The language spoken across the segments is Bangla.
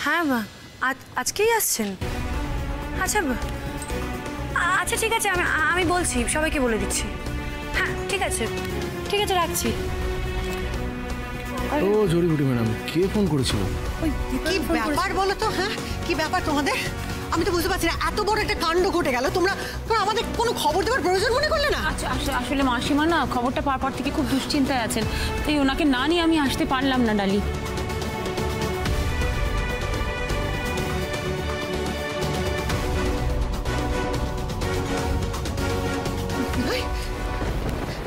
হ্যাঁ মা, আজকেই আসছেন? আচ্ছা আচ্ছা ঠিক আছে, আমি বলছি, সবাইকে বলে দিচ্ছি। হ্যাঁ ঠিক আছে, ঠিক আছে, রাখছি। ও জড়িবুটি ম্যাডাম, কে ফোন করেছিল? কি ব্যাপার বলো তো? হ্যাঁ কি ব্যাপার তোমাদের? আমি তো বুঝতে পারছি না, এত বড় একটা কাণ্ড ঘটে গেল, তোমরা আমাদের কোনো খবর দেওয়ার প্রয়োজন মনে করলে না? আচ্ছা আসলে মাসিমা না খবরটা পাওয়ার পর থেকে খুব দুশ্চিন্তায় আছেন, তাই ওনাকে না নিয়ে আমি আসতে পারলাম না ডালি।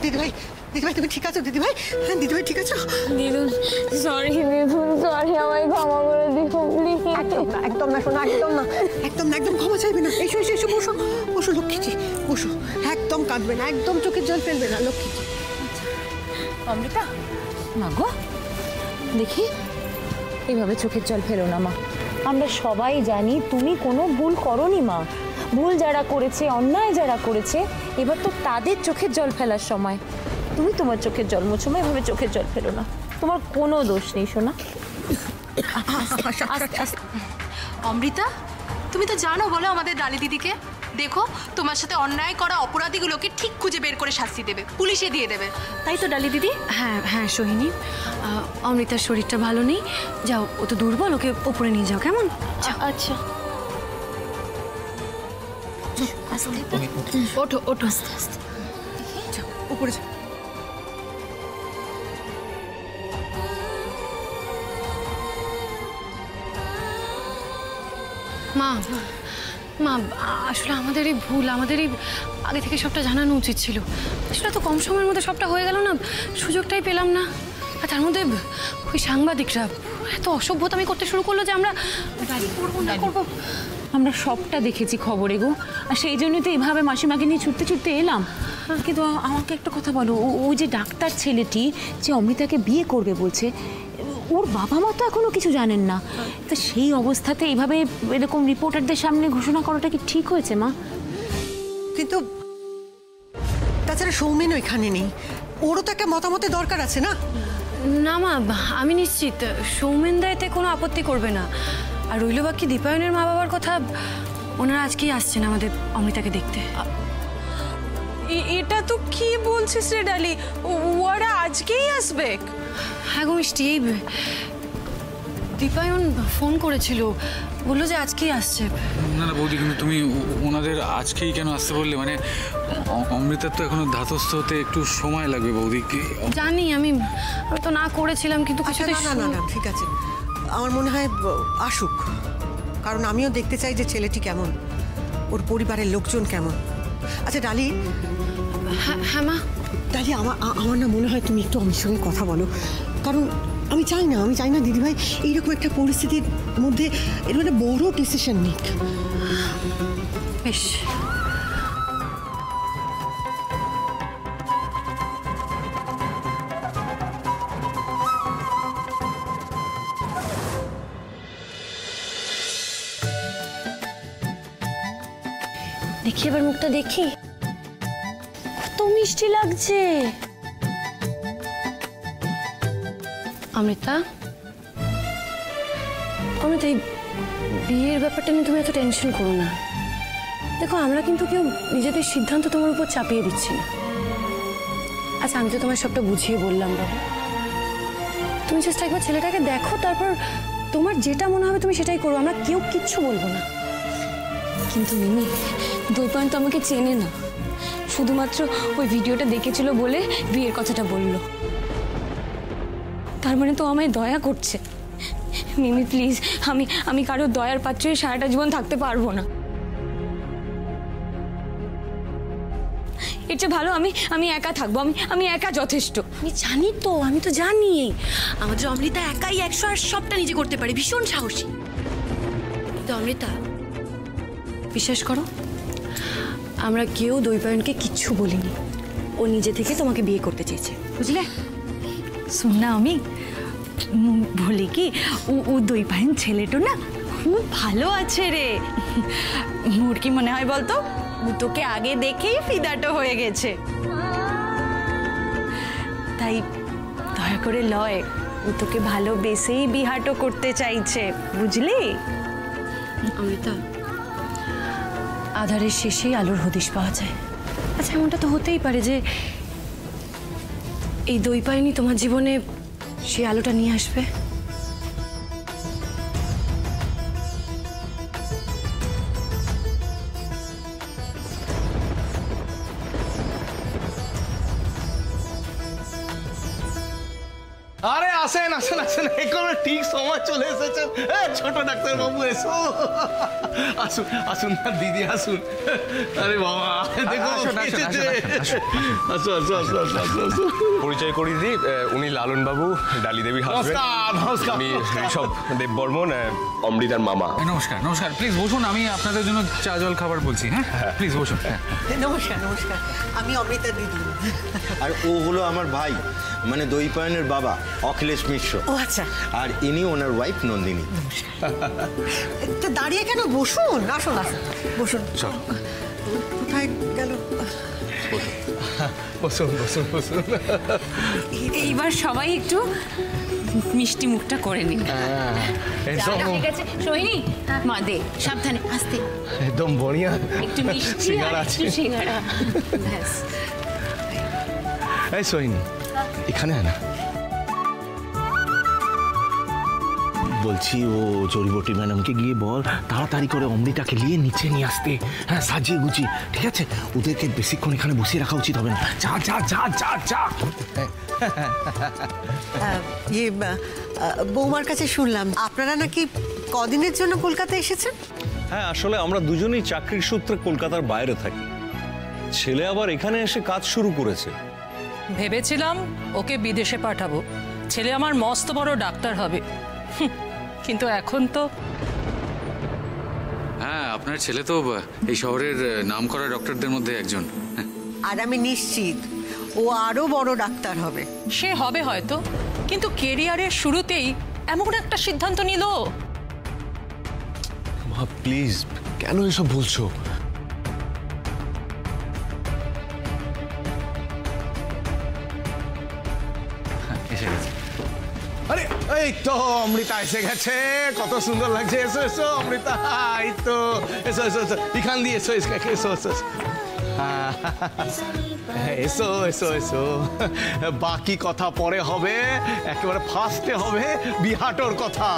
দিদিভাই, দিদিভাই তুমি ঠিক আছো? দিদিভাই, হ্যাঁ দিদিভাই ঠিক আছো? দিদুন সরি, দিদুন সরি, আমায় ক্ষমা করে দিও প্লিজ। একদম না শোনা, একদম না, একদম না, একদম ক্ষমা চাইবে না। এসো এসো এসো, বসো বসো লক্ষ্মীজি, বসো। একদম কাঁদবে না, একদম চোখের জল ফেলবে না লক্ষ্মীজি। অমৃতা, মা গো দেখি, এইভাবে চোখের জল ফেলো না মা। আমরা সবাই জানি তুমি কোনো ভুল করোনি মা। ভুল যারা করেছে, অন্যায় যারা করেছে, এবার তো তাদের চোখের জল ফেলার সময়। তুমি তোমার চোখের জল মোছো মা, এভাবে চোখের জল ফেলো না, তোমার কোনো দোষ নেই সোনা। অমৃতা, তুমি তো জানো বলো আমাদের ডালি দিদিকে, দেখো তোমার সাথে অন্যায় করা অপরাধীগুলোকে ঠিক খুঁজে বের করে শাস্তি দেবে, পুলিশে দিয়ে দেবে, তাই তো ডালি দিদি? হ্যাঁ হ্যাঁ সোহিনী, অমৃতার শরীরটা ভালো নেই, যাও, ও তো দুর্বল, ওকে ওপরে নিয়ে যাও, কেমন? আচ্ছা ওঠো ওঠো, আস্তে আস্তে যাও উপরে যাও। মা মা, আসলে আমাদের এই ভুল, আমাদের এই আগে থেকে সবটা জানানো উচিত ছিল। আসলে এত কম সময়ের মধ্যে সবটা হয়ে গেল না, সুযোগটাই পেলাম না। আর তার মধ্যে ওই সাংবাদিকরা এত অসভ্যতামি করতে শুরু করলো যে আমরা করবো। আমরা সবটা দেখেছি খবরে গো, আর সেই জন্যই তো এভাবে মাসিমাকে নিয়ে ছুটতে ছুটতে এলাম। কিন্তু আমাকে একটা কথা বলো, ওই যে ডাক্তার ছেলেটি যে অমৃতাকে বিয়ে করবে বলছে, ওর বাবা মা তো এখনো কিছু জানেন না, তো সেই অবস্থাতে এইভাবে এরকম রিপোর্টারদের সামনে ঘোষণা করাটা কি ঠিক হয়েছে মা? কিন্তু তাছাড়া সৌমেন এখানে নেই, ওরও তো একটা মতামতের দরকার আছে না? না মা, আমি নিশ্চিত সৌমেন দা এতে কোনো আপত্তি করবে না। আর রইল বাকি দীপায়নের মা বাবার কথা, ওনারা আজকেই আসছেন আমাদের অমৃতাকে দেখতে। এটা তো কি বলছিস রে ডালি, ওরা আজকেই আসবে? হ্যাঁ গো মিষ্টি, দীপায়ন ফোন করেছিল, বললো যে আজকেই আসছে। না না বৌদি, কিন্তু তুমি ওনাদের আজকেই কেন আসতে বললে? মানে অমৃতার তো এখনো ধাতস্থ হতে একটু সময় লাগবে বৌদি। জানি, আমি তো না করেছিলাম, কিন্তু আচ্ছা না না না ঠিক আছে, আমার মনে হয় আসুক, কারণ আমিও দেখতে চাই যে ছেলেটি কেমন, ওর পরিবারের লোকজন কেমন। আচ্ছা ডালি। হ্যাঁ মা। ডালি, আমার না মনে হয় তুমি একটু আমার সঙ্গে কথা বলো, কারণ আমি চাই না দিদিভাই এইরকম একটা পরিস্থিতির মধ্যে এরকম একটা বড় ডিসিশন নিক। বেশ, দেখি এবার মুখটা দেখি, কত মিষ্টি লাগছে। অমৃতা, অমৃতা, এই বিয়ের ব্যাপারটা নিয়ে তুমি এত টেনশন করো না। দেখো, আমরা কিন্তু কেউ নিজেদের সিদ্ধান্ত তোমার উপর চাপিয়ে দিচ্ছি না। আচ্ছা, আমি তো তোমার সবটা বুঝিয়ে বললাম বাবা, তুমি জাস্ট একবার ছেলেটাকে দেখো, তারপর তোমার যেটা মনে হবে তুমি সেটাই করো, আমরা কেউ কিচ্ছু বলবো না। কিন্তু মিমি, দৈপায়ন তো আমাকে চেনে না, শুধুমাত্র ওই ভিডিওটা দেখেছিল বলে বিয়ের কথাটা বলল। তার মানে তো আমায় দয়া করছে। মিমি প্লিজ, আমি কারো দয়ার পাত্রে সারাটা জীবন থাকতে পারবো না। এর চেয়ে ভালো আমি একা থাকবো, আমি একা যথেষ্ট। আমি জানি তো, আমি তো জানি আমাদের অমৃতা একাই 100 আর সবটা নিজে করতে পারে, ভীষণ সাহসী। তো অমৃতা, বিশ্বাস করো, আমরা কেউ দৈপায়নকে কিচ্ছু বলিনি, ও নিজে থেকে তোমাকে বিয়ে করতে চেয়েছে, বুঝলে? শোন না, আমি বলি কি, ও দৈপায়ন ছেলেটা না খুব ভালো আছে রে। মোর কি মনে হয় বলতো, ও তোকে আগে দেখেই ফিদাটা হয়ে গেছে। তাই দয়া করে লয়, ও তোকে ভালোবেসেই বিহাটো করতে চাইছে, বুঝলি? অমৃতা, আধারের শেষেই আলোর হদিশ পাওয়া যায়। আচ্ছা, এমনটা তো হতেই পারে যে এই দই পায়নি তোমার জীবনে সেই আলোটা নিয়ে আসবে। আরে আসেন আসেন আসেন, একেবারে ঠিক সময় চলে এসেছেন। ছোট ডাক্তার বাবু এসো, আসুন আসুন না দিদি আসুন। আরে বাবা দেখো আসো আসো আসো আসো আসো। পরিচয় করিয়ে দিই, উনি লালন বাবু, ডালি দেবীর হাজবেন্ড। নমস্কার নমস্কার। আমি ঋষভ দেববর্মন, অমৃতার মামা। নমস্কার নমস্কার, প্লিজ বসুন, আমি আপনাদের জন্য চা জল খাবার বলছি। হ্যাঁ প্লিজ বসুন। নমস্কার নমস্কার, আমি অমৃতা দিদি। আর ও হলো আমার ভাই, মানে দইপায়নের বাবা অখিলেশ মিশ্র। ও আচ্ছা। আর ইনি ওনার ওয়াইফ নন্দিনী। তো দাঁড়িয়ে কেন, বসুন, আসুন আসুন বসুন। কোথায় গেল? বসুন বসুন বসুন। এইবার সবাই একটু মিষ্টি মুখটা করে নিন। ঠিক আছে সোহিনী, মা দে, সাবধানে, আস্তে, একদম বড়িয়া। একটু মিষ্টি সিঙ্গারা আর একটু আছে। সিঙ্গারা। ব্যাস। এই সোহিনী, এখানে না বলছি, ও জড়িবটি ম্যাডামকে গিয়ে বল তাড়াতাড়ি করে অমৃতাকে নিয়ে নিচে নিয়ে আসতে। হ্যাঁ, সাজিয়ে গুছিয়ে, ঠিক আছে? ওদেরকে বেশিক্ষণ এখানে বসিয়ে রাখা উচিত হবে না। যা যা যা যা যা। বৌমার কাছে শুনলাম আপনারা নাকি কদিনের জন্য কলকাতা এসেছেন। হ্যাঁ, আসলে আমরা দুজনেই চাকরির সূত্রে কলকাতার বাইরে থাকি। ছেলে আবার এখানে এসে কাজ শুরু করেছে। ভেবেছিলাম ওকে বিদেশে পাঠাবো, ছেলে আমার মস্ত বড় ডাক্তার হবে, কিন্তু এখন তো। হ্যাঁ, আপনার ছেলে তো এই শহরের নামকরা ডক্টরদের মধ্যে একজন। আর আমি নিশ্চিত ও আরো বড় ডাক্তার হবে। সে হবে হয়তো, কিন্তু কেরিয়ারের শুরুতেই এমন একটা সিদ্ধান্ত নিল। মা প্লিজ, কেন এসব বলছো? এসে গেছে। আরে এই তো অমৃতা এসে গেছে, কত সুন্দর লাগছে। এসো এসো অমৃতা, এই তো এসো এসো এসো, এখান দিয়ে এসো এসো এসো এসো এসো এসো এসো। বাকি কথা পরে হবে, একেবারে ফার্স্টে হবে বিহাটোর কথা।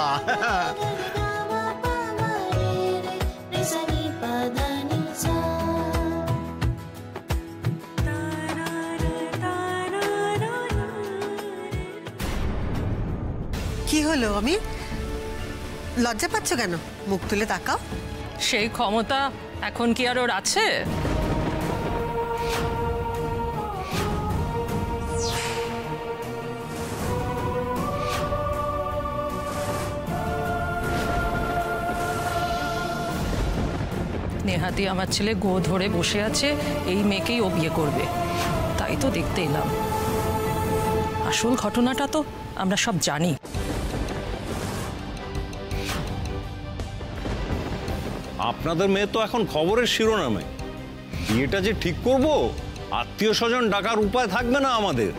কি হলো, আমি লজ্জা পাচ্ছ কেন? মুখ তুলে তাকাও। সেই ক্ষমতা এখন কি আর ওর আছে? নেহাতি আমার ছেলে গো ধরে বসে আছে, এই মেয়েকেই ও বিয়ে করবে, তাই তো দেখতে এলাম। আসল ঘটনাটা তো আমরা সব জানি। আপনাদের মেয়ে তো এখন খবরের শিরোনামে। বিয়েটা যে ঠিক করব, আত্মীয় স্বজন ডাকার উপায় থাকবে না আমাদের।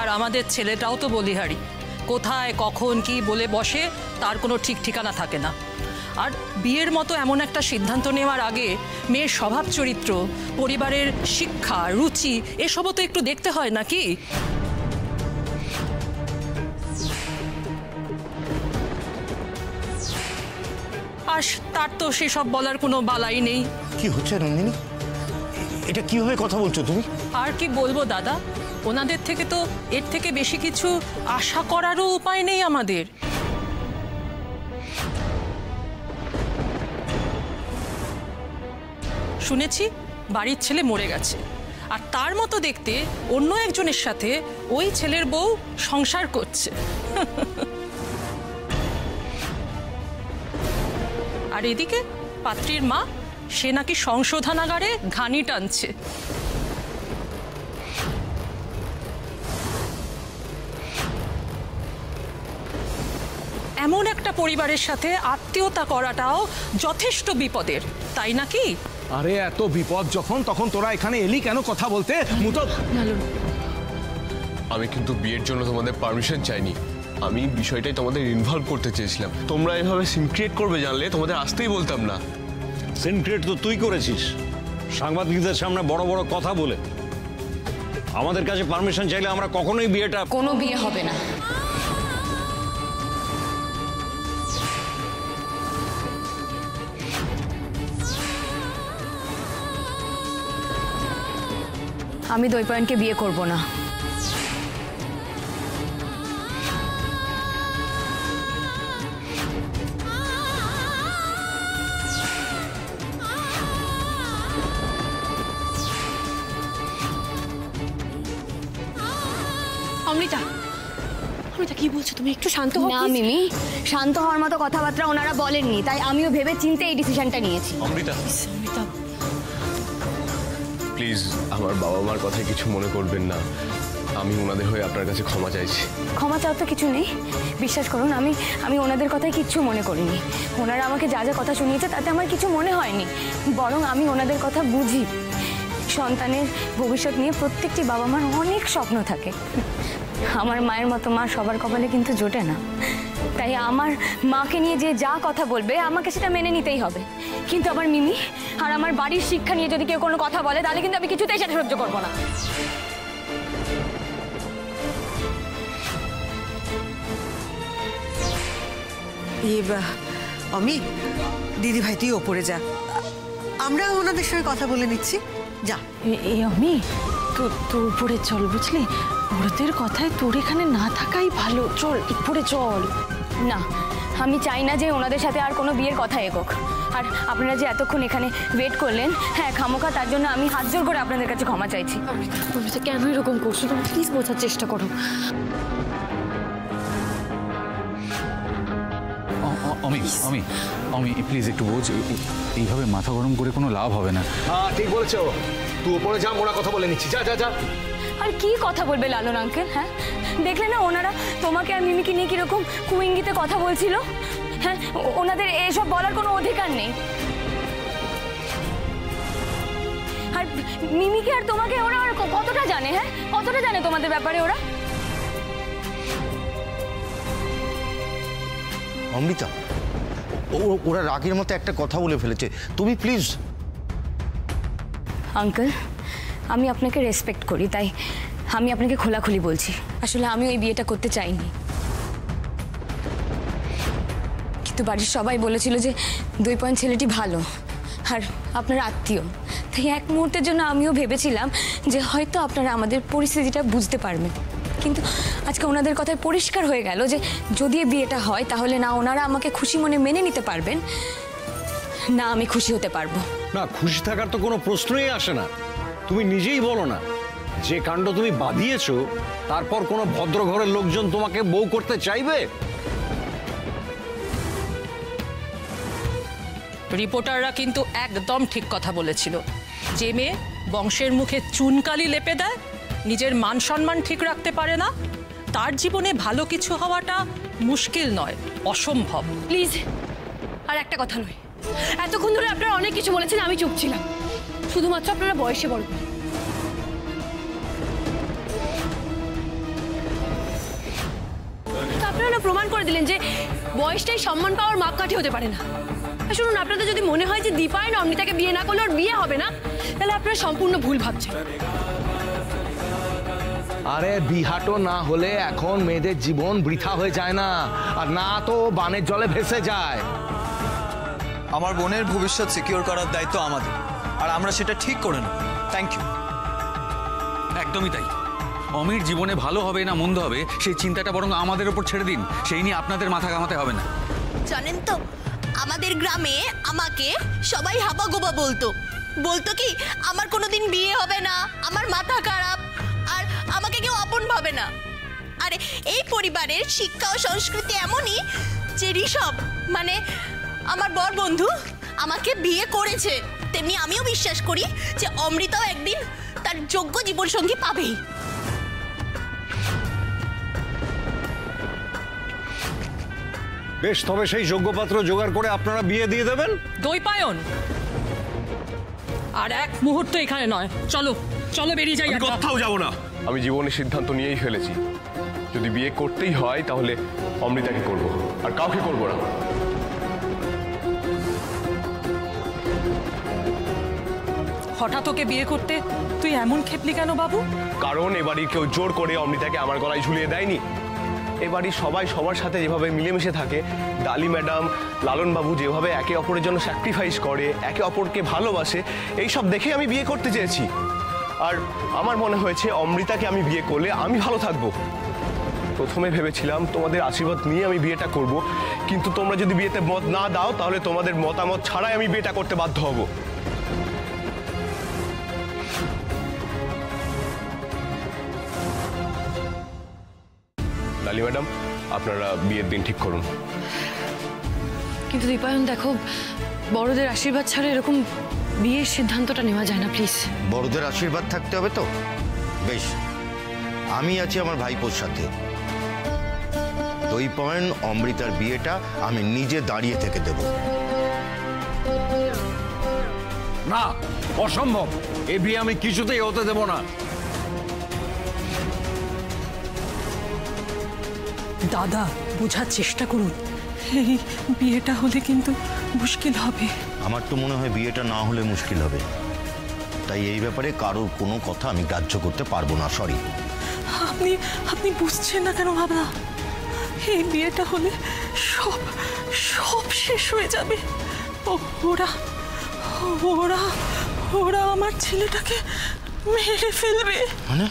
আর আমাদের ছেলেটাও তো বলিহারি, কোথায় কখন কি বলে বসে তার কোনো ঠিক ঠিকানা থাকে না। আর বিয়ের মতো এমন একটা সিদ্ধান্ত নেওয়ার আগে মেয়ের স্বভাব চরিত্র, পরিবারের শিক্ষা, রুচি এসবও তো একটু দেখতে হয় নাকি? আর তার তো সেসব বলার কোনো বালাই নেই। কি হচ্ছে নন্দিনী? এটা কিভাবে কথা বলছো তুমি? আর কি বলবো দাদা, ওনাদের থেকে তো এর থেকে বেশি কিছু আশা করারও উপায় নেই আমাদের। শুনেছি বাড়ির ছেলে মরে গেছে, আর তার মতো দেখতে অন্য একজনের সাথে ওই ছেলের বউ সংসার করছে। আর এদিকে পাত্রীর মা, সে নাকি সংশোধনাগারে ঘানি টানছে। এমন একটা পরিবারের সাথে আত্মীয়তা করাটাও যথেষ্ট বিপদের, তাই নাকি? আরে এত বিপদ যখন, তখন তোরা এখানে এলি কেন কথা বলতে? মুতো আমি কিন্তু বিয়ের জন্য তোমাদের পারমিশন চাইনি, আমি বিষয়টাই তোমাদের ইনভলভ করতে চেয়েছিলাম। তোমরা এভাবে সিন ক্রিয়েট করবে জানলে তোমাদের আসতেই বলতাম না। সিন ক্রিয়েট তো তুই করেছিস, সাংবাদিকদের সামনে বড় বড় কথা বলে। আমাদের কাছে পারমিশন চাইলে আমরা কখনোই বিয়েটা... কোনো বিয়ে হবে না। আমি দৈপায়নকে বিয়ে করব না। অমৃতা, অমৃতা কি বলছো তুমি? একটু শান্ত হও না মিমি, শান্ত হওয়ার মতো কথাবার্তা ওনারা বলেননি, তাই আমিও ভেবে চিন্তে এই ডিসিশনটা নিয়েছি। অমৃতা, অমৃতা প্লিজ আমার বাবা মার কথায় কিছু মনে করবেন না, আমি ওনাদের হয়ে আপনার কাছে ক্ষমা চাইছি। ক্ষমা চাওয়ার তো কিছু নেই, বিশ্বাস করুন আমি ওনাদের কথায় কিচ্ছু মনে করিনি। ওনারা আমাকে যা যা কথা শুনিয়েছে তাতে আমার কিছু মনে হয়নি, বরং আমি ওনাদের কথা বুঝি। সন্তানের ভবিষ্যৎ নিয়ে প্রত্যেকটি বাবা মার অনেক স্বপ্ন থাকে। আমার মায়ের মতো মা সবার কপালে কিন্তু জোটে না, তাই আমার মাকে নিয়ে যে যা কথা বলবে আমাকে সেটা মেনে নিতেই হবে। কিন্তু আমার মিমি আর আমার বাড়ির শিক্ষা নিয়ে যদি কেউ কোনো কথা বলে তাহলে কিন্তু আমি কিছুতেই সেটা সহ্য করবো না। অমিত, দিদি ভাই তুই ওপরে যা, আমরা ওনাদের সঙ্গে কথা বলে নিচ্ছি। যা আমি তোর উপরে চল, বুঝলি? ওদের কথায় তোর এখানে না থাকাই ভালো। চল উপরে চল। না, আমি চাই না যে ওনাদের সাথে আর কোনো বিয়ের কথা এগোক। আর আপনারা যে এতক্ষণ এখানে ওয়েট করলেন, হ্যাঁ খামোখা, তার জন্য আমি হাত জোর করে আপনাদের কাছে ক্ষমা চাইছি। অমৃতা কেন এরকম করছো? তুমি প্লিজ বোঝার চেষ্টা করো। আমি প্লিজ একটু বোঝ, এইভাবে মাথা গরম করে কোনো লাভ হবে না। হ্যাঁ ঠিক বলেছো, তুই উপরে যা, মোরা কথা বলে নিচ্ছি। যা যা যা। আর কি কথা বলবে লালন আঙ্কেল? হ্যাঁ দেখলে না ওনারা তোমাকে আর মিমিকে নিয়ে কিরকম কুইঙ্গিতে কথা বলছিল। হ্যাঁ ওনাদের এসব বলার কোনো অধিকার নেই। আর মিমিকে আর তোমাকে ওরা আর কতটা জানে? হ্যাঁ কতটা জানে তোমাদের ব্যাপারে ওরা? অমৃতা, ওরা রাগের মতো একটা কথা বলে ফেলেছে, তুমি প্লিজ। আঙ্কেল, আমি আপনাকে রেসপেক্ট করি, তাই আমি আপনাকে খোলাখুলি বলছি। আসলে আমি ওই বিয়েটা করতে চাইনি, কিন্তু বাড়ির সবাই বলেছিল যে দৈপায়ন ছেলেটি ভালো আর আপনার আত্মীয়, তাই এক মুহূর্তের জন্য আমিও ভেবেছিলাম যে হয়তো আপনারা আমাদের পরিস্থিতিটা বুঝতে পারবেন। কিন্তু আজকে ওনাদের কথায় পরিষ্কার হয়ে গেল যে যদি এই বিয়েটা হয় তাহলে না ওনারা আমাকে খুশি মনে মেনে নিতে পারবেন, না আমি খুশি হতে পারবো। না, খুশি থাকার তো কোনো প্রশ্নই আসে না। তুমি নিজেই বলো না, যে কাণ্ড তুমি বাঁধিয়েছো তারপর কোনো ভদ্র ঘরের লোকজন তোমাকে বউ করতে চাইবে? রিপোর্টাররা কিন্তু একদম ঠিক কথা বলেছিল। যে মেয়ে বংশের মুখে চুনকালি লেপে দেয়, নিজের মান সম্মান ঠিক রাখতে পারে না, তার জীবনে ভালো কিছু হওয়াটা মুশকিল নয়, অসম্ভব। প্লিজ আর একটা কথা নয়, এতক্ষণ ধরে আপনারা অনেক কিছু বলেছেন, আমি চুপ ছিলাম। শুধুমাত্র আপনারা বয়সে বড়, আপনারা প্রমাণ করে দিলেন যে বয়সটাই সম্মান পাওয়ার মাপকাঠি হতে পারে না। শুনুন, আপনাদের যদি মনে হয় যে দীপায়ন অমৃতাকে বিয়ে না করলে ওর বিয়ে হবে না, তাহলে আপনারা সম্পূর্ণ ভুল ভাবছেন। আরে বিহাটো না হলে এখন মেয়েদের জীবন বৃথা হয়ে যায় না, আর না তো বানের জলে ভেসে যায়। আমার বোনের ভবিষ্যৎ সিকিউর করার দায়িত্ব আমাদের, আর আমরা সেটা ঠিক করে নেব। Thank you. একদমই তাই। অমির জীবনে ভালো হবে না মন্দ হবে সেই চিন্তাটা বরং আমাদের ওপর ছেড়ে দিন, সেই নিয়ে আপনাদের মাথা ঘামাতে হবে না। জানেন তো, আমাদের গ্রামে আমাকে সবাই হাবাগোবা বলতো কি আমার কোনোদিন বিয়ে হবে না, আমার মাথা খারাপ, আর আমাকে কেউ আপন ভাবে না। আরে এই পরিবারের শিক্ষা ও সংস্কৃতি এমনই যে ঋষভ মানে আমার বর বন্ধু আমাকে বিয়ে করেছে, তেমনি আমিও বিশ্বাস করি যে অমৃতাও একদিন তার যোগ্য জীবনসঙ্গী পাবেই। বেশ, তবে সেই যোগ্যপাত্র জোগাড় করে আপনারা বিয়ে দিয়ে দেবেন। দৈপায়ন আর এক মুহূর্ত এখানে নয়, চলো চলো বেরিয়ে যাই। কোথাও যাব না। আমি জীবনের সিদ্ধান্ত নিয়েই ফেলেছি, যদি বিয়ে করতেই হয় তাহলে অমৃতাকে করব, আর কাউকে করব না। হঠাৎ ওকে বিয়ে করতে তুই এমন খেপলি কেন বাবু? কারণ এবারই কেউ জোর করে অমৃতাকে আমার গলায় ঝুলিয়ে দেয়নি। এবারই সবাই সবার সাথে যেভাবে মিলেমিশে থাকে, ডালি ম্যাডাম, লালন বাবু যেভাবে একে অপরের জন্য স্যাক্রিফাইস করে, একে অপরকে ভালোবাসে, এই সব দেখে আমি বিয়ে করতে চেয়েছি। আর আমার মনে হয়েছে অমৃতাকে আমি বিয়ে করলে আমি ভালো থাকবো। প্রথমে ভেবেছিলাম তোমাদের আশীর্বাদ নিয়ে আমি বিয়েটা করব, কিন্তু তোমরা যদি বিয়েতে মত না দাও তাহলে তোমাদের মতামত ছাড়াই আমি বিয়েটা করতে বাধ্য হব। ডালি ম্যাডাম, আপনারা বিয়ের দিন ঠিক করুন। কিন্তু দীপায়ন দেখো, বড়দের আশীর্বাদ ছাড়া এরকম বিয়ের সিদ্ধান্তটা নেওয়া যায় না, প্লিজ। বড়দের আশীর্বাদ থাকতে হবে তো? বেশ, আমি আছি আমার ভাইপোর সাথে। দৈপায়ন অমৃতার বিয়েটা আমি নিজে দাঁড়িয়ে থেকে দেব। না, অসম্ভব। এই বিয়ে আমি কিছুতেই হতে দেব না। দাদা, বোঝার চেষ্টা করুন, এই বিয়েটা হলে কিন্তু মুশকিল হবে। আমার তো মনে হয় বিয়েটা না হলে মুশকিল হবে, তাই এই ব্যাপারে কারোর কোনো কথা আমি গ্রাহ্য করতে পারবো না। সরি। আপনি আপনি বুঝছেন না কেন বাবা? এই বিয়েটা হলে সব সব শেষ হয়ে যাবে। ওরা ওরা ওরা আমার ছেলেটাকে মেরে ফেলবে। মানে?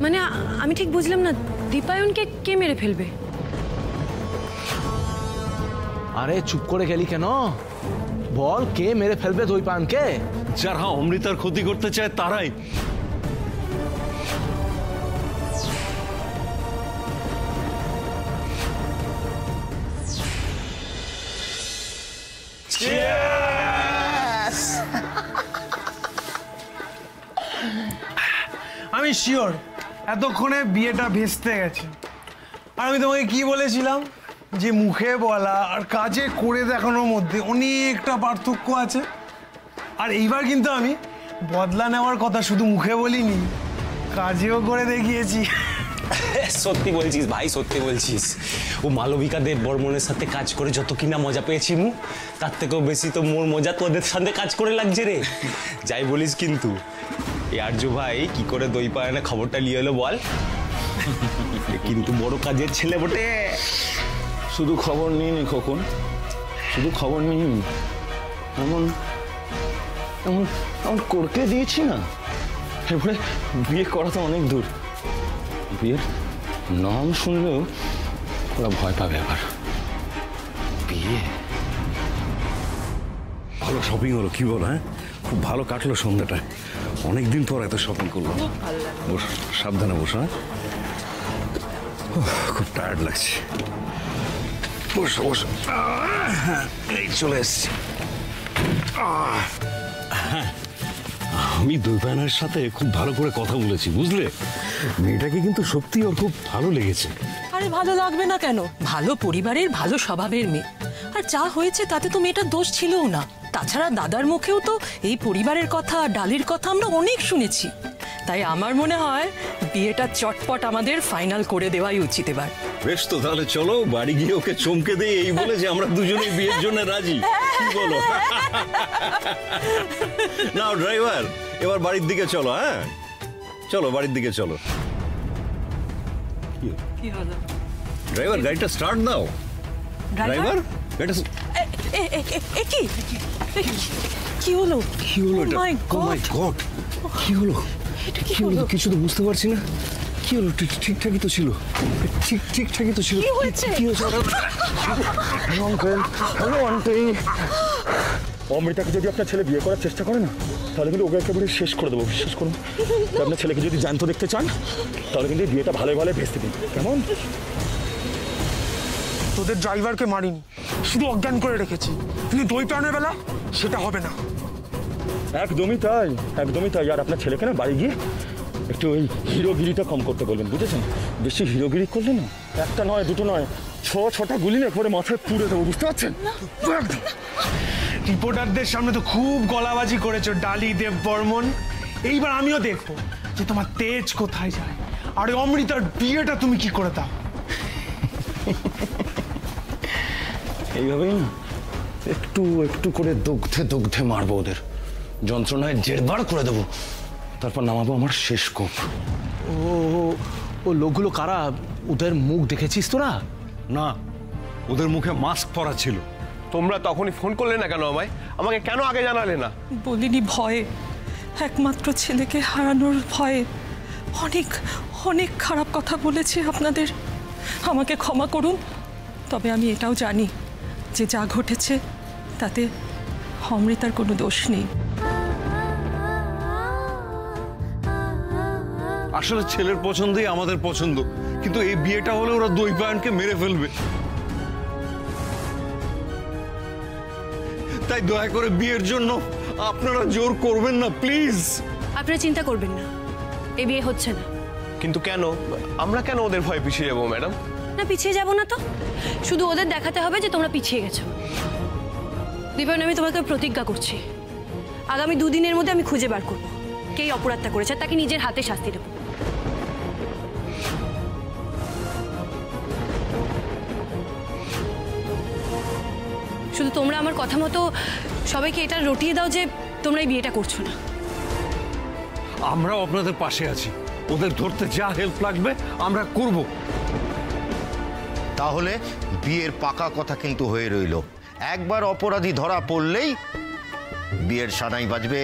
মানে আমি ঠিক বুঝলাম না, দীপায়নকে কে মেরে ফেলবে? আরে চুপ করে গেলি কেন? বল, কে মেরে ফেলবে দৈপায়নকে? যারা অমৃতার ক্ষতি করতে চায় তারাই। আমি শিওর এতক্ষণে বিয়েটা ভেস্তে গেছে। আর আমি তোমাকে কি বলেছিলাম যে মুখে বলা আর কাজে করে দেখানোর মধ্যে অনেকটা পার্থক্য আছে। আর এইবার কিন্তু আমি বদলা নেওয়ার কথা শুধু মুখে বলিনি, কাজেও করে দেখিয়েছি। সত্যি বলছিস ভাই, সত্যি বলছিস। ও মালবিকা দেব বর্মনের সাথে কাজ করে যত কিনা মজা পেয়েছি মু, তার থেকেও বেশি তো মোর মজা তোদের সাথে কাজ করে লাগছে রে। যাই বলিস, কিন্তু এই আর্য ভাই কি করে দৈপায়নে খবরটা নিয়ে এলো বল? কিন্তু বড় কাজের ছেলে বটে। শুধু খবর নিইনি খোকন, শুধু খবর নিইনি, এমন এমন এমন করতে দিয়েছি না। এরপরে বিয়ে করা তো অনেক দূর, বিয়ের নাম শুনলেও ওরা ভয় পাবে। আবার বিয়ে, ভালো শপিং হলো, কি বল? হ্যাঁ, খুব ভালো কাটলো সন্ধ্যাটা। অনেকদিন পর এত শপিং করলাম। বস, সাবধানে বস। হ্যাঁ, খুব টায়ার্ড লাগছে। বসো বসো। এই চলে এসছি। আমি দৈপায়নের সাথে খুব ভালো করে কথা বলেছি, বুঝলে? মেয়েটাকে কিন্তু সত্যি ওর খুব ভালো লেগেছে। আরে ভালো লাগবে না কেন? ভালো পরিবারের, ভালো স্বভাবের মেয়ে। আর যা হয়েছে তাতে তো মেয়েটার দোষ ছিলও না। তাছাড়া দাদার মুখেও তো এই পরিবারের কথা, ডালির কথা আমরা অনেক শুনেছি। তাই আমার মনে হয় বিয়েটা চটপট আমাদের ফাইনাল করে দেওয়াই উচিত এবার। বেশ, তো তাহলে চলো বাড়ি গিয়ে ওকে চমকে দেই, এই বলে যে আমরা দুজনেই বিয়ের জন্য রাজি। কি বলো? নাও ড্রাইভার, এবার বাড়ির দিকে চলো। হ্যাঁ চলো, বাড়ির দিকে চলো। কি হলো? ড্রাইভার, গাড়িটা স্টার্ট দাও। ড্রাইভার, গাড়িটা কি হলো? কি হলো এটা? ও মাই গড, কি হলো? কি হলো? কিছু তো বুঝতে পারছি না। কি হলো? ঠিকঠাকই তো ছিল, ঠিকঠাকই তো ছিল। কি হয়েছে? কি হয়েছে? অমৃতাকে যদি আপনার ছেলে বিয়ে করার চেষ্টা করে না, তাহলে কিন্তু ওকে একেবারে শেষ করে দেবো, বিশ্বাস করুন। আপনার ছেলেকে যদি জ্যান্ত দেখতে চান, তাহলে কিন্তু এই বিয়েটা ভালো ভালো ভেস্তে দিন, কেমন? তোদের ড্রাইভারকে মারিনি, শুধু অজ্ঞান করে রেখেছি। কিন্তু দৈপায়নের বেলা সেটা হবে না। একদমই তাই, একদমই তাই। আর আপনার ছেলেকে না বাড়ি গিয়ে একটু ওই হিরোগিরিটা কম করতে বলবেন, বুঝেছেন? বেশি হিরোগিরি করলে না একটা নয় দুটো নয় ছটা গুলি না একবারে মাথায় পুড়ে দেবো, বুঝতে পারছেন? রিপোর্টারদের সামনে তো খুব গলাবাজি করেছো ডালি দেব বর্মন। এইবার আমিও দেখবো যে তোমার তেজ কোথায় যায়, আর অমৃতার বিয়েটা তুমি কি করে দাও। এইভাবেই না একটু একটু করে দগ্ধে দগ্ধে মারবো, ওদের যন্ত্রণায় জেরবার করে দেবো, তারপর নামাবো আমার শেষ কোপ। ও লোকগুলো কারা? ওদের মুখ দেখেছিস তোরা? না, ওদের মুখে মাস্ক পরা ছিল। তোমরা তখনই ফোন করলে না কেন আমায়? আমাকে কেন আগে জানালে না? বলিনি ভয়ে, একমাত্র ছেলেকে হারানোর ভয়ে অনেক অনেক খারাপ কথা বলেছি আপনাদের, আমাকে ক্ষমা করুন। তবে আমি এটাও জানি যে যা ঘটেছে তাতে অমৃতার কোনো দোষ নেই। আসলে ছেলের পছন্দই আমাদের পছন্দ, কিন্তু এই বিয়েটা হলে ওরা দৈপায়নকে মেরে ফেলবে। তাই দয়া করে বিয়ের জন্য আপনারা জোর করবেন না প্লিজ। আপনারা চিন্তা করবেন না, এই বিয়ে হচ্ছে না। কিন্তু কেন? আমরা কেন ওদের ভয়ে পিছিয়ে যাবো ম্যাডাম? না, পিছিয়ে যাব না তো, শুধু ওদের দেখাতে হবে যে তোমরা পিছিয়ে গেছো। দীপায়ন, আমি তোমাকে প্রতিজ্ঞা করছি, আগামী 2 দিনের মধ্যে আমি খুঁজে বার করবো কে এই অপরাধটা করেছে, তাকে নিজের হাতে শাস্তি দেবো। শুধু তোমরা আমার কথা মতো সবাইকে এটা রটিয়ে দাও যে তোমরা এই বিয়েটা করছো না। আমরাও আপনাদের পাশে আছি, ওদের ধরতে যা হেল্প লাগবে আমরা করব। তাহলে বিয়ের পাকা কথা কিন্তু হয়ে রইল। একবার অপরাধী ধরা পড়লেই বিয়ের সানাই বাজবে,